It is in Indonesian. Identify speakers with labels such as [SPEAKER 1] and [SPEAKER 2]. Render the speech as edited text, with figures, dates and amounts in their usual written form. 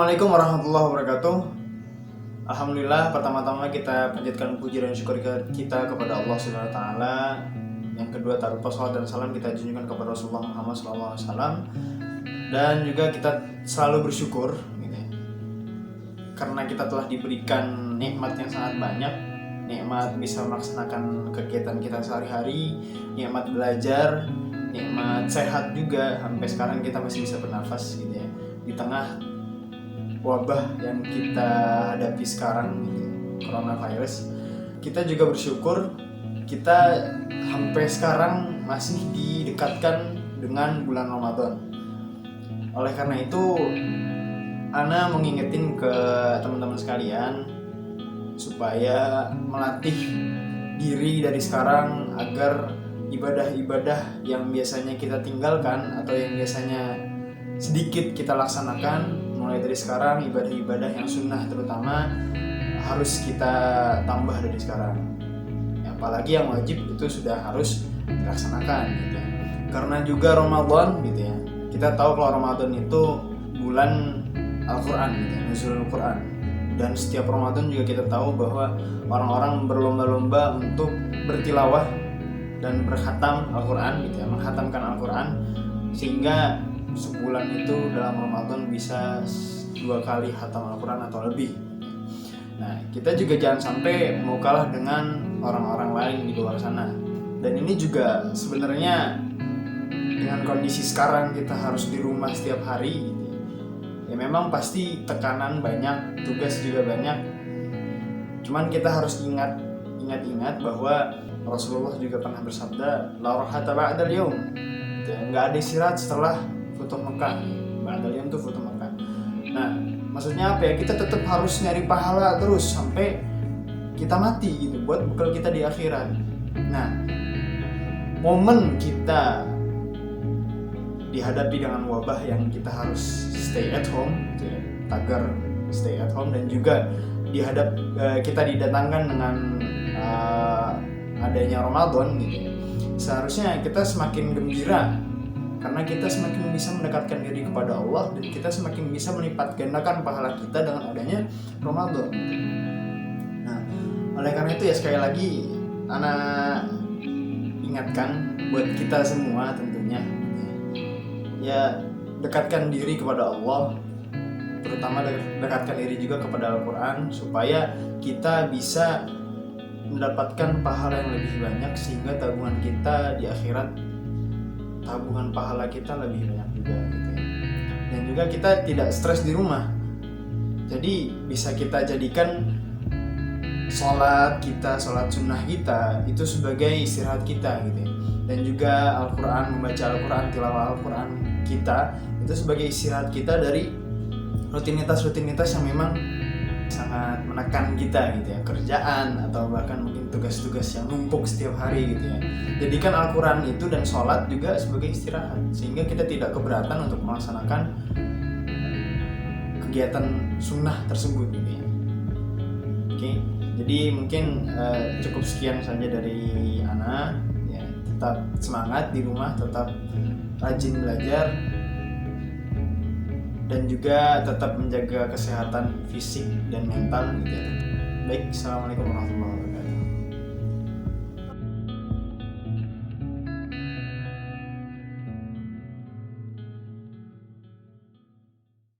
[SPEAKER 1] Assalamualaikum warahmatullahi wabarakatuh. Alhamdulillah, pertama-tama kita panjatkan puji dan syukur kita kepada Allah Subhanahu wa taala. Yang kedua, tak lupa salawat dan salam kita junjungkan kepada Rasulullah Muhammad SAW. Dan juga kita selalu bersyukur gitu ya, karena kita telah diberikan nikmat yang sangat banyak. Nikmat bisa melaksanakan kegiatan kita sehari-hari, nikmat belajar, nikmat sehat juga. Sampai sekarang kita masih bisa bernafas gitu ya, di tengah wabah yang kita hadapi sekarang gitu, coronavirus. Kita juga bersyukur kita sampai sekarang masih didekatkan dengan bulan Ramadan. Oleh karena itu, Ana mengingetin ke teman-teman sekalian supaya melatih diri dari sekarang agar ibadah-ibadah yang biasanya kita tinggalkan atau yang biasanya sedikit kita laksanakan, mulai dari sekarang ibadah-ibadah yang sunnah terutama harus kita tambah dari sekarang. Apalagi yang wajib itu sudah harus dilaksanakan gitu ya. Karena juga Ramadan gitu ya. Kita tahu kalau Ramadan itu bulan Al-Qur'an gitu ya, nuzulul Qur'an. Dan setiap Ramadan juga kita tahu bahwa orang-orang berlomba-lomba untuk bertilawah dan berkhatam Al-Qur'an gitu ya, menghatamkan Al-Qur'an sehingga sebulan itu dalam Ramadan bisa 2 kali khatam Al-Quran atau lebih. Nah, kita juga jangan sampai mau kalah dengan orang-orang lain di luar sana. Dan ini juga sebenarnya dengan kondisi sekarang kita harus di rumah setiap hari gitu. Ya memang pasti tekanan banyak, tugas juga banyak. Cuman kita harus ingat bahwa Rasulullah juga pernah bersabda, la rahata ba'dal yaum. Nggak ada istirahat setelah Futuh Mekah. Ba'dal yaum itu Futuh Mekah. Nah, maksudnya apa ya? Kita tetap harus nyari pahala terus sampai kita mati gitu, buat bekal kita di akhirat. Nah, momen kita dihadapi dengan wabah yang kita harus stay at home gitu ya, tagar stay at home, dan juga kita didatangkan dengan adanya Ramadan gitu ya. Seharusnya kita semakin gembira karena kita semakin bisa mendekatkan diri kepada Allah dan kita semakin bisa melipat gandakan pahala kita dengan adanya Ramadan. Nah, oleh karena itu ya sekali lagi Ana ingatkan buat kita semua tentunya ya, dekatkan diri kepada Allah, terutama dekatkan diri juga kepada Al-Quran supaya kita bisa mendapatkan pahala yang lebih banyak sehingga tabungan kita di akhirat, tabungan pahala kita lebih banyak juga gitu ya. Dan juga kita tidak stres di rumah, jadi bisa kita jadikan sholat sunnah kita itu sebagai istirahat kita gitu ya. Dan juga Al-Quran, membaca Al-Quran, tilawah Al-Quran kita itu sebagai istirahat kita dari rutinitas yang memang sangat menekan kita gitu ya, kerjaan atau bahkan mungkin tugas-tugas yang numpuk setiap hari gitu ya. Jadikan Al-Quran itu dan sholat juga sebagai istirahat sehingga kita tidak keberatan untuk melaksanakan kegiatan sunnah tersebut gitu ya. Oke, jadi mungkin cukup sekian saja dari Ana ya. Tetap semangat di rumah, tetap rajin belajar, dan juga tetap menjaga kesehatan fisik dan mental gitu ya. Baik, assalamualaikum warahmatullahi wabarakatuh.